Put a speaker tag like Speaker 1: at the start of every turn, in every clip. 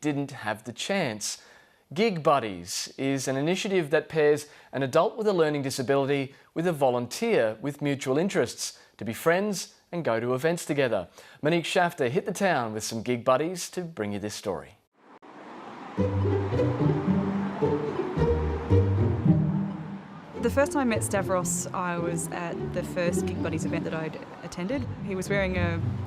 Speaker 1: didn't have the chance. Gig Buddies is an initiative that pairs an adult with a learning disability with a volunteer with mutual interests to be friends and go to events together. Monique Shafter hit the town with some Gig Buddies to bring you this story.
Speaker 2: The first time I met Stavros, I was at the first Gig Buddies event that I'd attended. He was wearing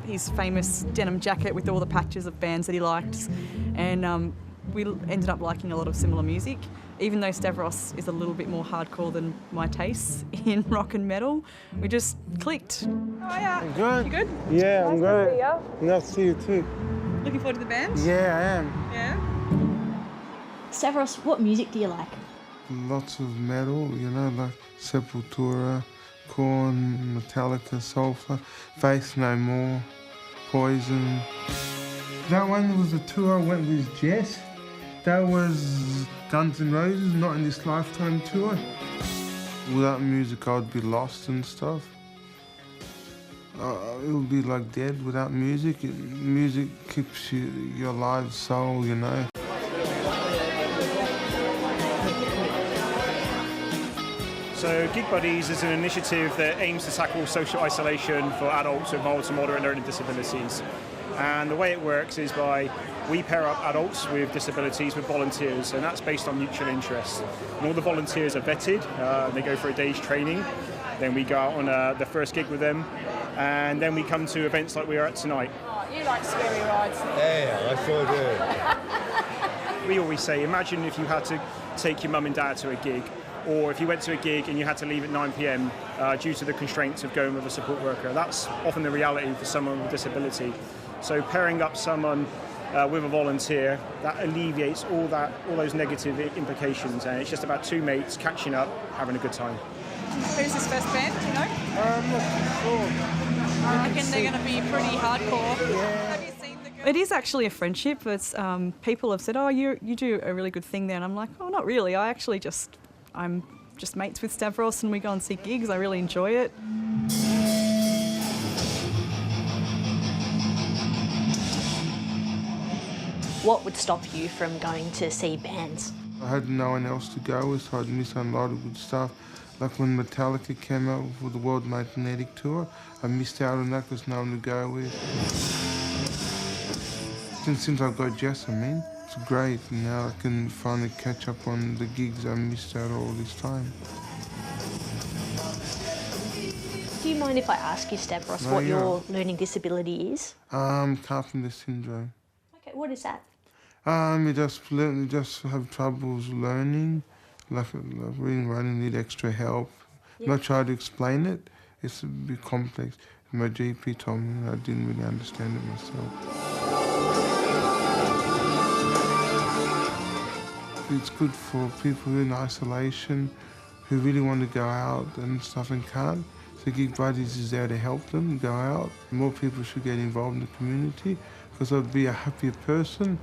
Speaker 2: his famous denim jacket with all the patches of bands that he liked, and we ended up liking a lot of similar music. Even though Stavros is a little bit more hardcore than my tastes in rock and metal, we just clicked. Oh yeah.
Speaker 3: I'm good.
Speaker 2: You good?
Speaker 3: Yeah, I'm
Speaker 2: nice
Speaker 3: good.
Speaker 2: To see you.
Speaker 3: Nice to see you too.
Speaker 2: Looking forward to the band?
Speaker 3: Yeah, I am.
Speaker 2: Yeah.
Speaker 4: Stavros, what music do you like?
Speaker 3: Lots of metal, you know, like Sepultura, Korn, Metallica, Sulphur, Faith No More, Poison. That one was the tour I went with Jess. That was Guns N' Roses, Not in This Lifetime tour. Without music, I would be lost and stuff. It would be like dead without music. Music keeps your live soul, you know.
Speaker 5: So Gig Buddies is an initiative that aims to tackle social isolation for adults with mild to moderate learning disabilities. And the way it works is we pair up adults with disabilities with volunteers, and that's based on mutual interest. And all the volunteers are vetted, they go for a day's training, then we go out on the first gig with them, and then we come to events like we are at tonight.
Speaker 6: Oh, you like scary rides?
Speaker 7: Yeah, I sure do.
Speaker 5: We always say, imagine if you had to take your mum and dad to a gig, or if you went to a gig and you had to leave at 9 p.m. Due to the constraints of going with a support worker. That's often the reality for someone with a disability. So pairing up someone with a volunteer, that alleviates all those negative implications, and it's just about two mates catching up, having a good time.
Speaker 2: Who's this first band, do you know?
Speaker 3: I'm not sure.
Speaker 2: I reckon they're going to be pretty hardcore.
Speaker 3: Yeah.
Speaker 2: Have you seen the girls? It is actually a friendship. It's, people have said, oh, you do a really good thing there, and I'm like, oh, not really. I'm just mates with Stavros and we go and see gigs. I really enjoy it.
Speaker 4: What would stop you from going to see bands?
Speaker 3: I had no one else to go with, so I'd miss a lot of good stuff. Like when Metallica came out for the World Magnetic Tour, I missed out on that because no one to go with. Since I've got Jess, it's great. Now I can finally catch up on the gigs I missed out all this time.
Speaker 4: Do you mind if I ask you, Stavros, what your learning disability is?
Speaker 3: Carpenter syndrome.
Speaker 4: Okay, what is that?
Speaker 3: You just have troubles learning, like reading, writing, need extra help.
Speaker 4: Yeah.
Speaker 3: Not try to explain it. It's a bit complex. My GP told me I didn't really understand it myself. It's good for people in isolation who really want to go out and stuff and can't. So Gig Buddies is there to help them go out. More people should get involved in the community because they'll be a happier person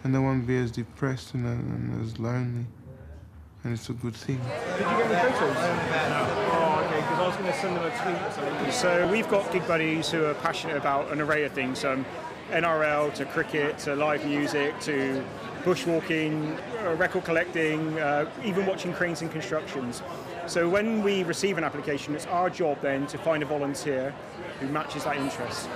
Speaker 3: and they won't be as depressed and as lonely. And it's a good thing.
Speaker 5: Did you get any photos? No. Oh, okay, because I was going to send them a tweet or something. So we've got Gig Buddies who are passionate about an array of things, NRL to cricket to live music to bushwalking, record collecting, even watching cranes and constructions. So when we receive an application, it's our job then to find a volunteer who matches that interest.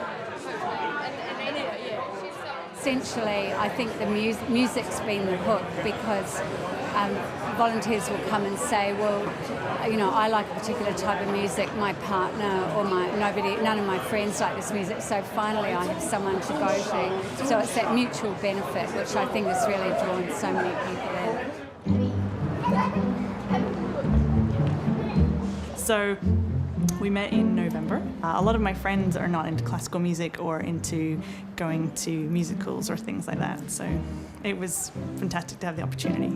Speaker 6: Essentially, I think the music's been the hook because volunteers will come and say, well, you know, I like a particular type of music, my partner or none of my friends like this music, so finally I have someone to go to. So it's that mutual benefit, which I think has really drawn so many people in.
Speaker 2: So we met in November. A lot of my friends are not into classical music or into going to musicals or things like that, so it was fantastic to have the opportunity.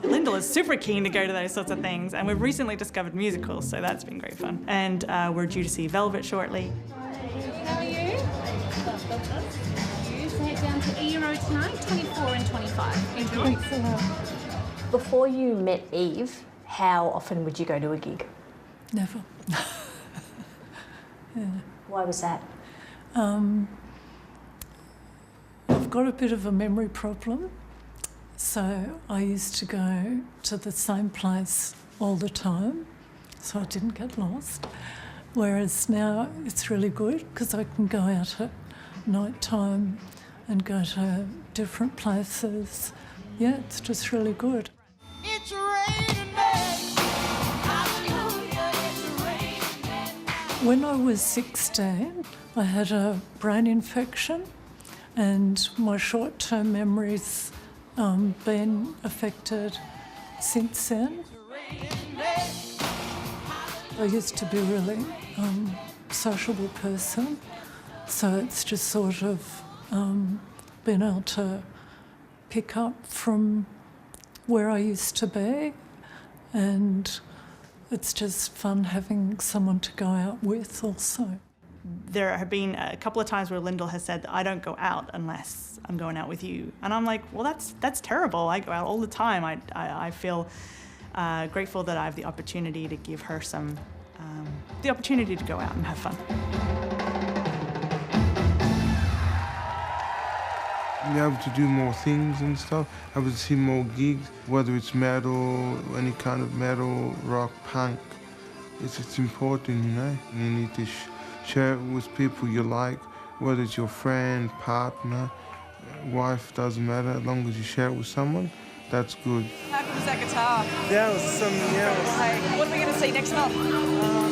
Speaker 2: Lyndall is super keen to go to those sorts of things, and we've recently discovered musicals, so that's been great fun. And we're due to see Velvet shortly.
Speaker 8: How are you? So head down to Euro tonight, 24 and 25. Enjoy.
Speaker 4: Before you met Eve, how often would you go to a gig?
Speaker 9: Never.
Speaker 4: Why was that?
Speaker 9: got a bit of a memory problem, so I used to go to the same place all the time, so I didn't get lost. Whereas now it's really good because I can go out at night time and go to different places. Yeah, it's just really good.
Speaker 10: It's raining men. Hallelujah, it's raining men.
Speaker 9: When I was 16, I had a brain infection and my short-term memory's been affected since then. I used to be a really sociable person, so it's just sort of been able to pick up from where I used to be, and it's just fun having someone to go out with also.
Speaker 11: There have been a couple of times where Lyndall has said, I don't go out unless I'm going out with you. And I'm like, well, that's terrible. I go out all the time. I feel grateful that I have the opportunity to give her the opportunity to go out and have fun.
Speaker 3: Be able to do more things and stuff, able to see more gigs, whether it's metal, any kind of metal, rock, punk. It's important, you know. You need to share it with people you like, whether it's your friend, partner, wife, doesn't matter. As long as you share it with someone, that's good.
Speaker 2: How good was that guitar?
Speaker 3: Yeah, it was some,
Speaker 2: Hey, what are we going to see next month?